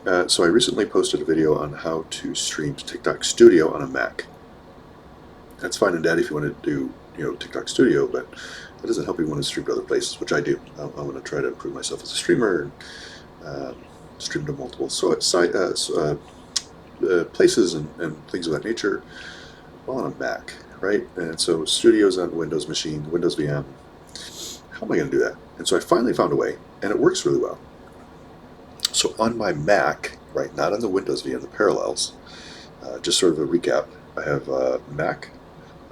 So I recently posted a video on how to stream to TikTok Studio on a Mac. That's fine and dandy if you want to do, TikTok Studio, but that doesn't help you want to stream to other places, which I do. I want to try to improve myself as a streamer and stream to multiple places and things of that nature while on a Mac, right? And so Studio's on Windows machine, Windows VM. How am I going to do that? And so I finally found a way, and it works really well. So on my Mac, right, not on the Windows VM, the Parallels, just sort of a recap, I have Mac,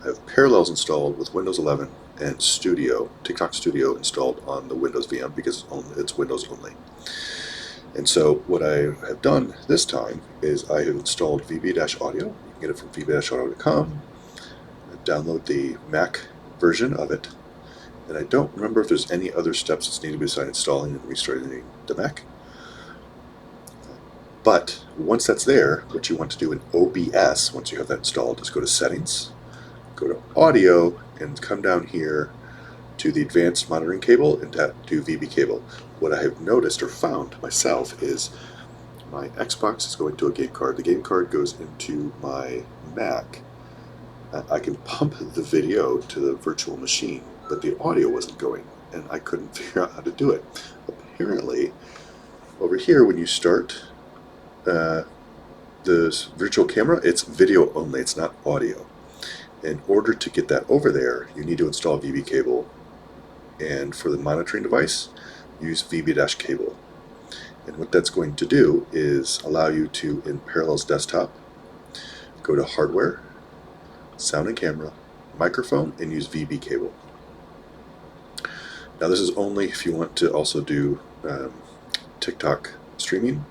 I have Parallels installed with Windows 11 and Studio, TikTok Studio installed on the Windows VM because it's Windows only. And so what I have done this time is I have installed VB-Audio. You can get it from vb-audio.com. Download the Mac version of it. And I don't remember if there's any other steps that's needed besides installing and restarting the Mac. But once that's there, what you want to do in OBS, once you have that installed, is go to Settings, go to Audio, and come down here to the Advanced Monitoring Cable and do VB Cable. What I have noticed or found myself is my Xbox is going to a game card. The game card goes into my Mac. I can pump the video to the virtual machine, but the audio wasn't going, and I couldn't figure out how to do it. Apparently, over here when you start the virtual camera, it's video only, it's not audio. In order to get that over there, you need to install VB cable, and for the monitoring device, use VB-cable. And what that's going to do is allow you to, in Parallels Desktop, go to Hardware, Sound and Camera, Microphone, and use VB cable. Now this is only if you want to also do TikTok streaming,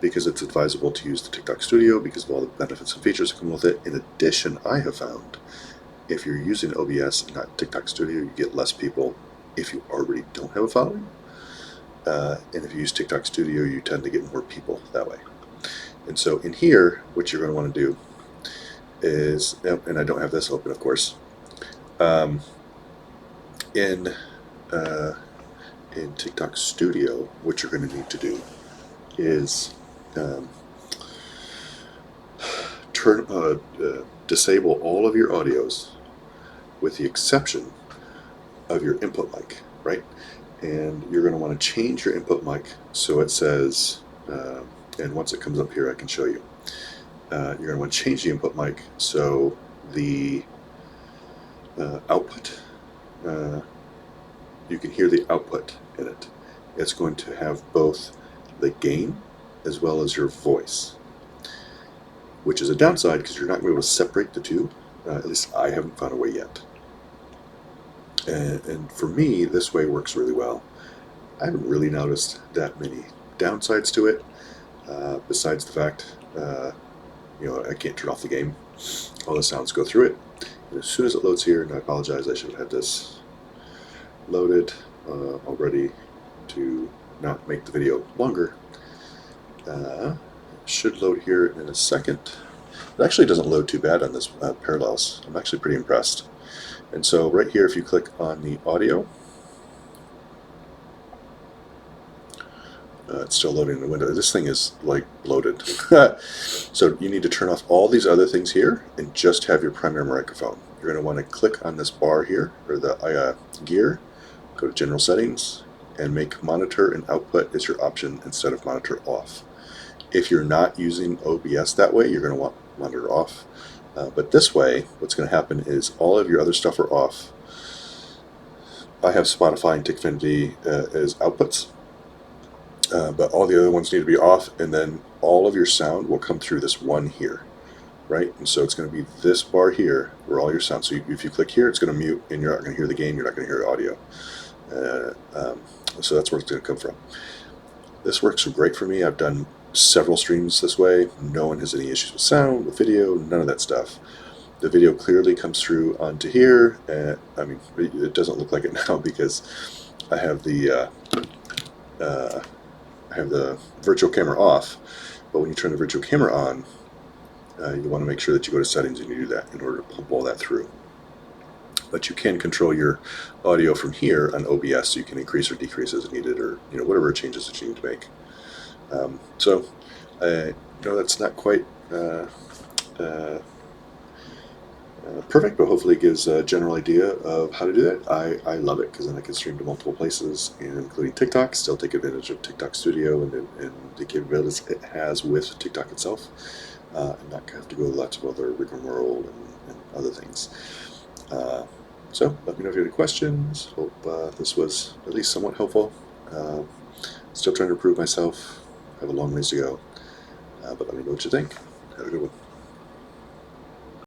because it's advisable to use the TikTok Studio because of all the benefits and features that come with it. In addition, I have found if you're using OBS and not TikTok Studio, you get less people if you already don't have a following. And if you use TikTok Studio, you tend to get more people that way. And so in here, what you're going to want to do is, and I don't have this open, of course, in TikTok Studio, what you're going to need to do is disable all of your audios with the exception of your input mic, right? And you're going to want to change your input mic so it says, and once it comes up here I can show you, you're going to want to change the input mic so the output, you can hear the output in it. It's going to have both the gain as well as your voice, which is a downside because you're not going to be able to separate the two. At least I haven't found a way yet. And for me, this way works really well. I haven't really noticed that many downsides to it, besides the fact, I can't turn off the game. All the sounds go through it. And as soon as it loads here, and I apologize, I should have had this loaded already to not make the video longer. Should load here in a second. It actually doesn't load too bad on this Parallels. I'm actually pretty impressed. And so right here, if you click on the audio, it's still loading in the window. This thing is like bloated. So you need to turn off all these other things here and just have your primary microphone. You're going to want to click on this bar here, or the gear, go to General Settings, and make Monitor and Output as your option instead of Monitor off. If you're not using OBS that way, you're going to want Monitor off. But this way, what's going to happen is all of your other stuff are off. I have Spotify and Tikfinity as outputs, but all the other ones need to be off, and then all of your sound will come through this one here, right? And so it's going to be this bar here where all your sound. So if you click here, it's going to mute, and you're not going to hear the game, you're not going to hear audio. So that's where it's going to come from. This works great for me. I've done several streams this way. No one has any issues with sound, with video, none of that stuff. The video clearly comes through onto here, and I mean, it doesn't look like it now because I have the virtual camera off. But when you turn the virtual camera on, you want to make sure that you go to settings and you do that in order to pump all that through. But you can control your audio from here on OBS, so you can increase or decrease as needed, or whatever changes that you need to make. So I know that's not quite uh, perfect, but hopefully it gives a general idea of how to do that. I love it because then I can stream to multiple places, and including TikTok. Still take advantage of TikTok Studio and the capabilities it has with TikTok itself, and not have to go to lots of other rigmarole and other things. So let me know if you have any questions. Hope this was at least somewhat helpful. Still trying to prove myself. I have a long ways to go, but let me know what you think. Have a good one.